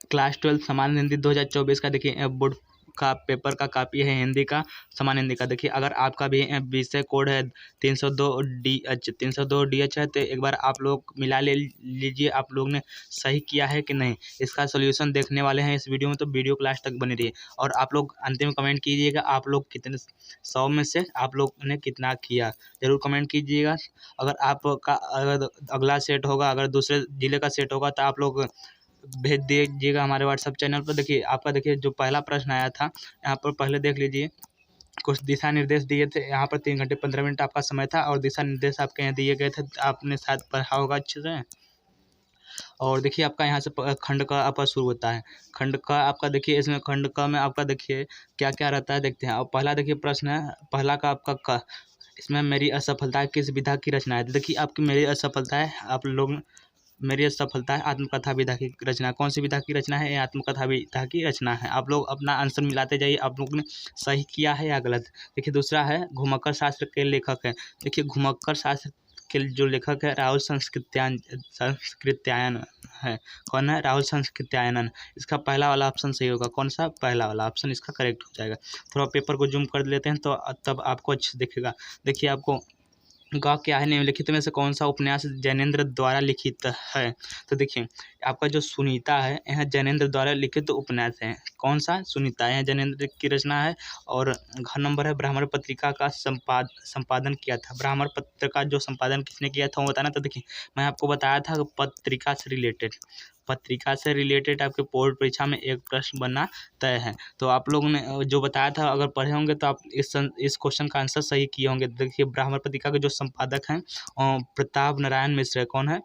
Class 12 सामान्य हिंदी 2024 का देखिए बोर्ड का पेपर का कॉपी है हिंदी का, सामान्य हिंदी का। देखिए अगर आपका भी विषय कोड है 302 DH है, तो एक बार आप लोग मिला लीजिए आप लोग ने सही किया है कि नहीं। इसका सोल्यूशन देखने वाले हैं इस वीडियो में, तो वीडियो को लास्ट तक बनी रहिए। और आप लोग अंतिम कमेंट कीजिएगा आप लोग कितने 100 में से आप लोग ने कितना किया, ज़रूर कमेंट कीजिएगा। अगर आपका अगर अगला सेट होगा, अगर दूसरे ज़िले का सेट होगा, तो आप लोग भेज दीजिएगा हमारे व्हाट्सएप चैनल पर। देखिए आपका देखिए जो पहला प्रश्न आया था यहाँ पर पहले देख लीजिए। कुछ दिशा निर्देश दिए थे यहाँ पर, 3 घंटे 15 मिनट आपका समय था और दिशा निर्देश आपके यहाँ दिए गए थे, आपने शायद पढ़ा होगा अच्छे से। और देखिए आपका यहाँ से खंड का आपका शुरू होता है। खंड का आपका देखिए इसमें खंड का में आपका देखिए क्या क्या रहता है देखते हैं। और पहला देखिए प्रश्न है, पहला का आपका इसमें मेरी असफलता किस विधा की रचना है। देखिए आपकी मेरी असफलता है, आप लोग मेरी असफलता है आत्मकथा विधा की रचना। कौन सी विधा की रचना है? ये आत्मकथा विधा की रचना है। आप लोग अपना आंसर मिलाते जाइए, आप लोग ने सही किया है या गलत। देखिए दूसरा है घुमक्कर शास्त्र के लेखक हैं। देखिए घुमक्कर शास्त्र के जो लेखक है राहुल संस्कृत्यायन है। कौन है? राहुल संस्कृत्यायन। इसका पहला वाला ऑप्शन सही होगा। कौन सा? पहला वाला ऑप्शन इसका करेक्ट हो जाएगा। थोड़ा पेपर को जूम कर लेते हैं तो तब आपको अच्छे दिखेगा। देखिए आपको ग क्या है, निम्नलिखित में से कौन सा उपन्यास जैनेन्द्र द्वारा लिखित है। तो देखिए आपका जो सुनीता है यह जैनेन्द्र द्वारा लिखित उपन्यास है। कौन सा? सुनीता, यह जैनेन्द्र की रचना है। और घ नंबर है ब्राह्मण पत्रिका का संपादन किया था। ब्राह्मण पत्र का जो संपादन किसने किया था वो बताना। तो देखिए मैं आपको बताया था पत्रिका से रिलेटेड आपके बोर्ड परीक्षा में एक प्रश्न बनना तय है। तो आप लोगों ने जो बताया था अगर पढ़े होंगे तो आप इस क्वेश्चन का आंसर सही किए होंगे। देखिए ब्राह्मण पत्रिका के जो संपादक हैं प्रताप नारायण मिश्र है। कौन है?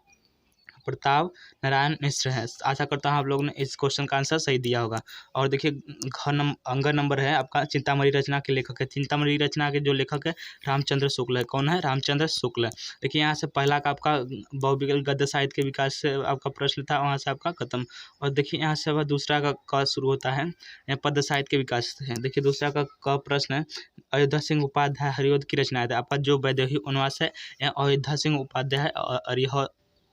प्रताप नारायण मिश्र है। आशा करता हूँ आप लोगों ने इस क्वेश्चन का आंसर सही दिया होगा। और देखिए अंग नंबर है आपका चिंतामणि रचना के लेखक है। चिंतामणि रचना के जो लेखक है रामचंद्र शुक्ल है। कौन है? रामचंद्र शुक्ल। देखिए यहाँ से पहला का आपका बहुविकल गद्य साहित्य के विकास से आपका प्रश्न था, वहाँ से आपका खत्म। और देखिए यहाँ से अब दूसरा का शुरू होता है पद्य साहित्य के विकास से। देखिए दूसरा का प्रश्न है अयोध्या सिंह उपाध्याय हरिऔध की रचना है। आपका जो वैदेही उपन्यास है यह अयोध्या सिंह उपाध्याय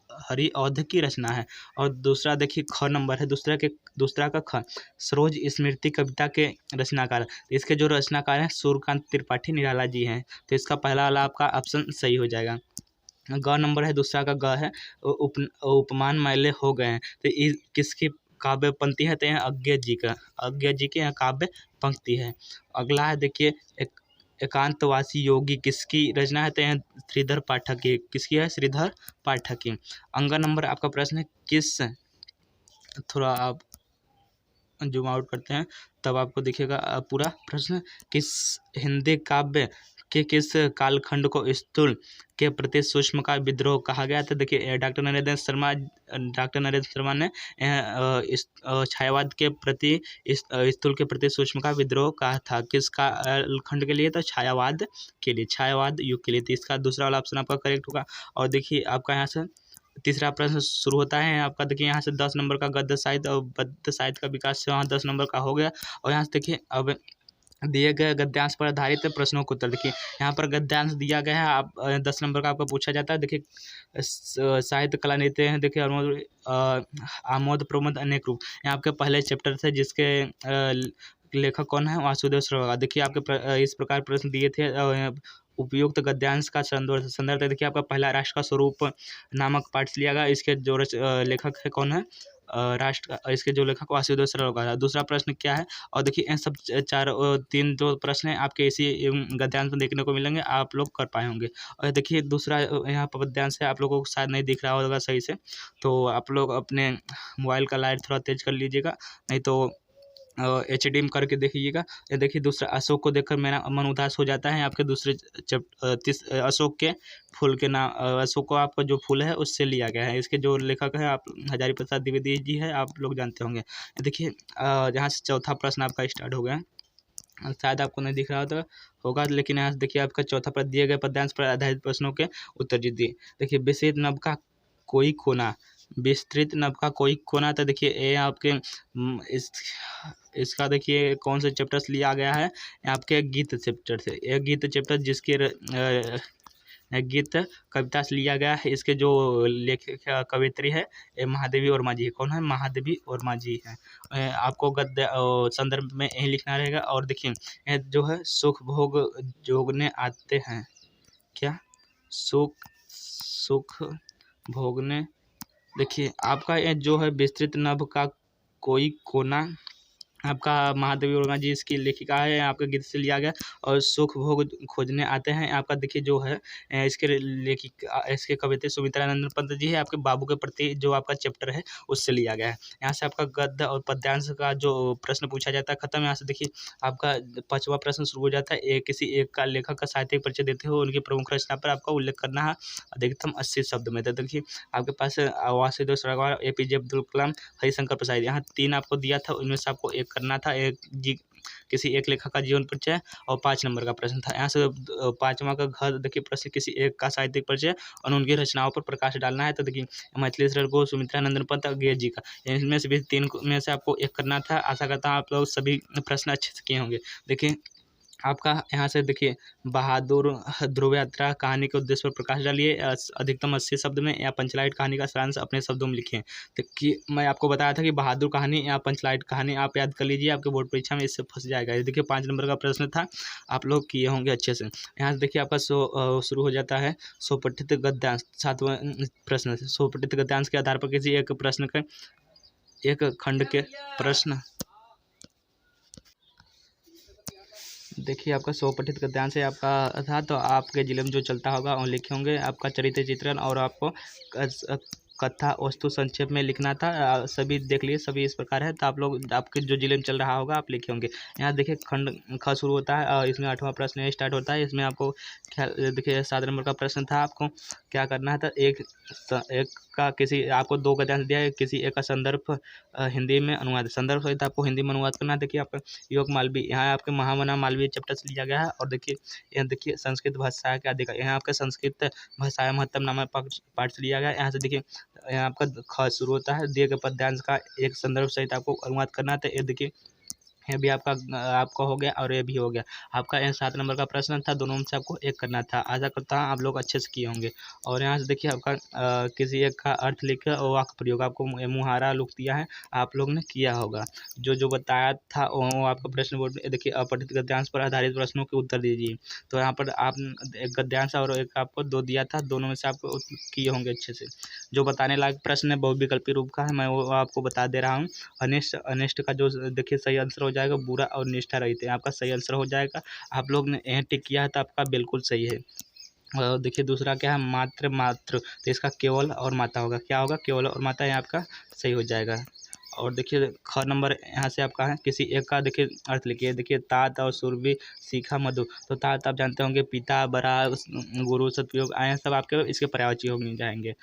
हरिऔध की रचना है। और दूसरा देखिए ख नंबर है, दूसरा का ख सरोज स्मृति कविता के रचनाकार। इसके जो रचनाकार हैं सूर्यकांत त्रिपाठी निराला जी हैं। तो इसका पहला वाला आपका ऑप्शन सही हो जाएगा। ग नंबर है, दूसरा का ग है उपमान मैले हो गए हैं। तो किसकी काव्य पंक्ति है? तो यहाँ अज्ञे जी के यहाँ काव्य पंक्ति है। अगला है देखिए एकांतवासी योगी किसकी रचना है? तो यहाँ श्रीधर पाठक की। किसकी है? श्रीधर पाठक की। अंग नंबर आपका प्रश्न है थोड़ा आप जूम आउट करते हैं तब आपको दिखेगा पूरा प्रश्न। किस हिंदी काव्य के किस कालखंड को स्थूल के प्रति सूक्ष्म का विद्रोह कहा गया था? देखिए डॉक्टर नरेंद्र शर्मा ने छायावाद के प्रति स्थूल के प्रति सूक्ष्म का विद्रोह कहा था। किस कालखंड के लिए? तो छायावाद के लिए, छायावाद युग के लिए। तो इसका दूसरा वाला ऑप्शन आपका करेक्ट होगा। और देखिए आपका यहाँ से तीसरा प्रश्न शुरू होता है आपका। देखिए यहाँ से 10 नंबर का गद्य साहित्य और पद्य साहित्य का विकास से वहाँ 10 नंबर का हो गया। और यहाँ से देखिए अब दिए गए गद्यांश पर आधारित प्रश्नों को उत्तर। देखिए यहाँ पर गद्यांश दिया गया है, आप 10 नंबर का आपका पूछा जाता है। देखिए साहित्य कला नीति हैं। देखिए आमोद प्रमोद अनेक रूप, यहाँ आपके पहले चैप्टर थे जिसके लेखक कौन है? वासुदेव सर्वगा। देखिए आपके इस प्रकार प्रश्न दिए थे। उपयुक्त गद्यांश का संदर्भ देखिए आपका पहला राष्ट्र का स्वरूप नामक पाठ से लिया गया। इसके जो लेखक है कौन है? इसके जो लेखक वासुदेव सर्वगा। दूसरा प्रश्न क्या है? और देखिए इन सब तीन जो प्रश्न हैं आपके इसी गद्यांश में देखने को मिलेंगे, आप लोग कर पाए होंगे। और देखिए दूसरा यहाँ पर गद्यांश है, आप लोगों को शायद नहीं दिख रहा होगा सही से, तो आप लोग अपने मोबाइल का लाइट थोड़ा तेज कर लीजिएगा, नहीं तो HD में करके देखिएगा। ये देखिए दूसरा अशोक को देखकर मेरा मन उदास हो जाता है। आपके दूसरे अशोक के फूल के नाम, अशोक को आपका जो फूल है उससे लिया गया है। इसके जो लेखक है आप हजारी प्रसाद द्विवेदी जी है, आप लोग जानते होंगे। देखिए यहाँ से चौथा प्रश्न आपका स्टार्ट हो गया। शायद आपको नहीं दिख रहा होगा, लेकिन यहाँ से देखिए आपका चौथा प्रश्न दिए गए पद्यांश पर आधारित प्रश्नों के उत्तर दीजिए। देखिए विस्तृत नभ का कोई कोना, विस्तृत नभ का कोई कोना। तो देखिए ये आपके इसका देखिए कौन से चैप्टर से लिया गया है? आपके गीत चैप्टर से। एक गीत चैप्टर जिसके गीत कविता से लिया गया है। इसके जो लेखक कवयित्री है ये महादेवी वर्मा जी है। कौन है? महादेवी वर्मा जी हैं। आपको गद्य संदर्भ में यही लिखना रहेगा। और देखिए जो है सुख भोग जोगने आते हैं, क्या सुख भोगने। देखिए आपका ये जो है विस्तृत नभ का कोई कोना, आपका महादेवी वर्मा जी इसकी लेखिका है, आपके गीत से लिया गया। और सुख भोग खोजने आते हैं, आपका देखिए जो है इसके लेखिका इसके कविता सुमित्रा नंदन पंत जी है। आपके बाबू के प्रति जो आपका चैप्टर है उससे लिया गया है। यहाँ से आपका गद्य और पद्यांश का जो प्रश्न पूछा जाता है खत्म। यहाँ से देखिए आपका 5वां प्रश्न शुरू हो जाता है। किसी एक का लेखक का साहित्यिक परिचय देते हुए उनकी प्रमुख रचना पर आपका उल्लेख करना है अधिकतम 80 शब्द में। तो देखिए आपके पास वासुदेव सावरकर, APJ अब्दुल कलाम, हरिशंकर प्रसाद, यहाँ 3 आपको दिया था, उनमें से आपको एक करना था। किसी एक लेखक का जीवन परिचय और 5 नंबर का प्रश्न था। यहाँ से 5वां का घर देखिए प्रश्न किसी एक का साहित्यिक परिचय और उनकी रचनाओं पर प्रकाश डालना है। तो देखिए मैथिली शरण को सुमित्रा नंदन पंत और गे जी का, इनमें से भी 3 में से आपको एक करना था। आशा करता हूँ आप लोग सभी प्रश्न अच्छे से किए होंगे। देखिए आपका यहाँ से देखिए बहादुर ध्रुव यात्रा कहानी के उद्देश्य पर प्रकाश डालिए अधिकतम 80 शब्द में, या पंचलाइट कहानी का सारांश अपने शब्दों में लिखें। देखिए मैं आपको बताया था कि बहादुर कहानी या पंचलाइट कहानी आप याद कर लीजिए, आपके बोर्ड परीक्षा में इससे फंस जाएगा। ये देखिए 5 नंबर का प्रश्न था, आप लोग किए होंगे अच्छे से। यहाँ से देखिए आपका शुरू हो जाता है स्वपठित गद्यांश। 7वां प्रश्न स्वपठित गद्यांश के आधार पर किसी एक प्रश्न के एक खंड के प्रश्न। देखिए आपका स्वपठित गद्यांश है आपका था, तो आपके जिले में जो चलता होगा वो लिखे होंगे। आपका चरित्र चित्रण और आपको कथा वस्तु संक्षेप में लिखना था। सभी देख लिए, सभी इस प्रकार है। तो आप लोग आपके जो जिले में चल रहा होगा आप लिखे होंगे। यहाँ देखिए खंड ख शुरू होता है और इसमें 8वां प्रश्न स्टार्ट होता है। इसमें आपको देखिए 7 नंबर का प्रश्न था, आपको क्या करना था। एक का किसी आपको 2 गद्यांश दिया है, किसी एक का संदर्भ हिंदी में अनुवाद, संदर्भ सहित आपको हिंदी में अनुवाद करना है। देखिए आपका योग मालवी, यहाँ आपके महामना मालवीय चैप्टर से लिया गया है। और देखिए यहाँ देखिए संस्कृत भाषा के अधिकार, यहाँ आपका संस्कृत भाषा महत्तम नामक पाठ से लिया गया है। यहाँ से देखिए यहाँ आपका ख शुरू होता है, दिए गए पद्यांश का एक संदर्भ सहित आपको अनुवाद करना था। ये देखिए ये भी आपका हो गया और ये भी हो गया। आपका यह 7 नंबर का प्रश्न था, दोनों में से आपको एक करना था। आशा करता हूँ आप लोग अच्छे से किए होंगे। और यहाँ से देखिए आपका किसी एक का अर्थ लिखकर और वाक्य प्रयोग, आपको मुहारा लुक दिया है, आप लोग ने किया होगा। जो बताया था वो आपका प्रश्न बोर्ड में देखिए अपठित गद्यांश पर आधारित प्रश्नों के उत्तर दीजिए। तो यहाँ पर आप एक गद्यांश और एक आपको 2 दिया था, दोनों में से आपको किए होंगे अच्छे से। जो बताने लायक प्रश्न है बहुविकल्पी रूप का है, मैं वो आपको बता दे रहा हूँ। अनिष्ट का जो देखिए सही आंसर हो जाएगा बुरा और निष्ठा रहित है, आपका सही आंसर हो जाएगा। आप लोग ने यहाँ टिक किया है तो आपका बिल्कुल सही है। और देखिए दूसरा क्या है मात्र, तो इसका केवल और माता होगा, क्या होगा केवल और माता, यहाँ आपका सही हो जाएगा। और देखिए ख नंबर यहाँ से आपका है, किसी एक का देखिए अर्थ लिखिए। देखिए तात और सुरभि सीखा मधु, तो तात आप जानते होंगे पिता, बड़ा, गुरु, सदुपयोग आए सब आपके इसके पर्यायवाची हो जाएंगे।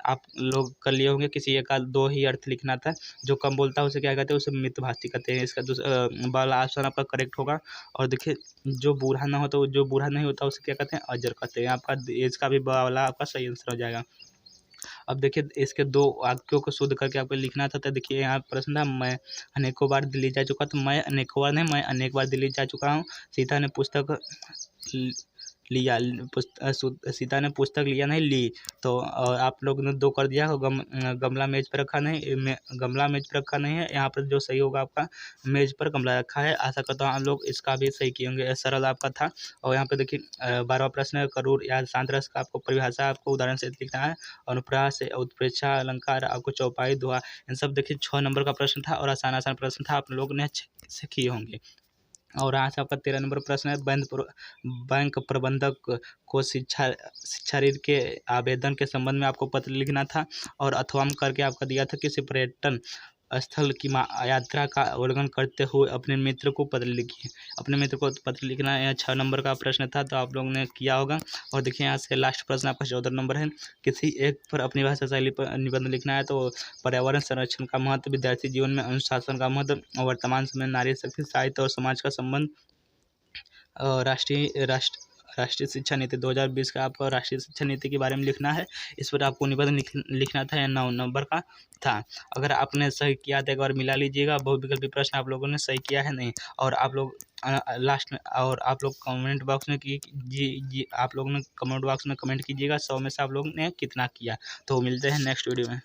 आप लोग कर लिए होंगे। किसी एक का 2 ही अर्थ लिखना था, जो कम बोलता है उसे क्या कहते हैं, उसे मितभाषी कहते हैं। इसका वाला ऑप्शन आपका करेक्ट होगा। और देखिए जो बूढ़ा ना हो, तो जो बूढ़ा नहीं होता उसे क्या कहते हैं, अजर कहते हैं। आपका इसका भी वाला आपका सही आंसर हो जाएगा। अब देखिए इसके 2 वाक्यों को शुद्ध करके आपको लिखना था। तो देखिए यहाँ प्रश्न था, मैं अनेकों बार दिल्ली जा चुका, तो मैं अनेकों बार नहीं, मैं अनेक बार दिल्ली जा चुका हूँ। सीता ने पुस्तक लिया, सीता ने पुस्तक लिया नहीं ली, तो आप लोग ने 2 कर दिया। गमला मेज पर रखा नहीं, गमला मेज पर रखा नहीं है, यहाँ पर जो सही होगा आपका मेज पर गमला रखा है। आशा करता हूँ आप लोग इसका भी सही किए होंगे, सरल आपका था। और यहाँ पे देखिए 12वां प्रश्न है करूर या शांत रस का आपको परिभाषा आपको उदाहरण से लिखना है। अनुप्रास, उत्प्रेक्षा, अलंकार, आपको चौपाई, दोहा, इन सब देखिए 6 नंबर का प्रश्न था और आसान प्रश्न था, आप लोग ने अच्छे से किए होंगे। और यहाँ से आपका 13 नंबर प्रश्न है बैंक प्रबंधक को शिक्षा ऋण के आवेदन के संबंध में आपको पत्र लिखना था। और अथवा करके आपका दिया था किसी पर्यटन स्थल की यात्रा का अवलोकन करते हुए अपने मित्र को पत्र लिखिए। अपने मित्र को पत्र लिखना है। 6 नंबर का प्रश्न था, तो आप लोगों ने किया होगा। और देखिए यहाँ से लास्ट प्रश्न आपका 14 नंबर है, किसी एक पर अपनी भाषा शैली पर निबंध लिखना है। तो पर्यावरण संरक्षण का महत्व, विद्यार्थी जीवन में अनुशासन का महत्व, वर्तमान समय नारी शक्ति, साहित्य और समाज का संबंध, राष्ट्रीय शिक्षा नीति 2020 का आपको राष्ट्रीय शिक्षा नीति के बारे में लिखना है। इस पर आपको निबंध लिखना था, या 9 नंबर का था। अगर आपने सही किया तो एक बार मिला लीजिएगा। बहुविकल्पी प्रश्न आप लोगों ने सही किया है नहीं, और आप लोग लास्ट में। और आप लोग कमेंट बॉक्स में की जी आप लोग ने कमेंट बॉक्स में कमेंट कीजिएगा 100 में से आप लोग ने कितना किया। तो मिलते हैं नेक्स्ट वीडियो में।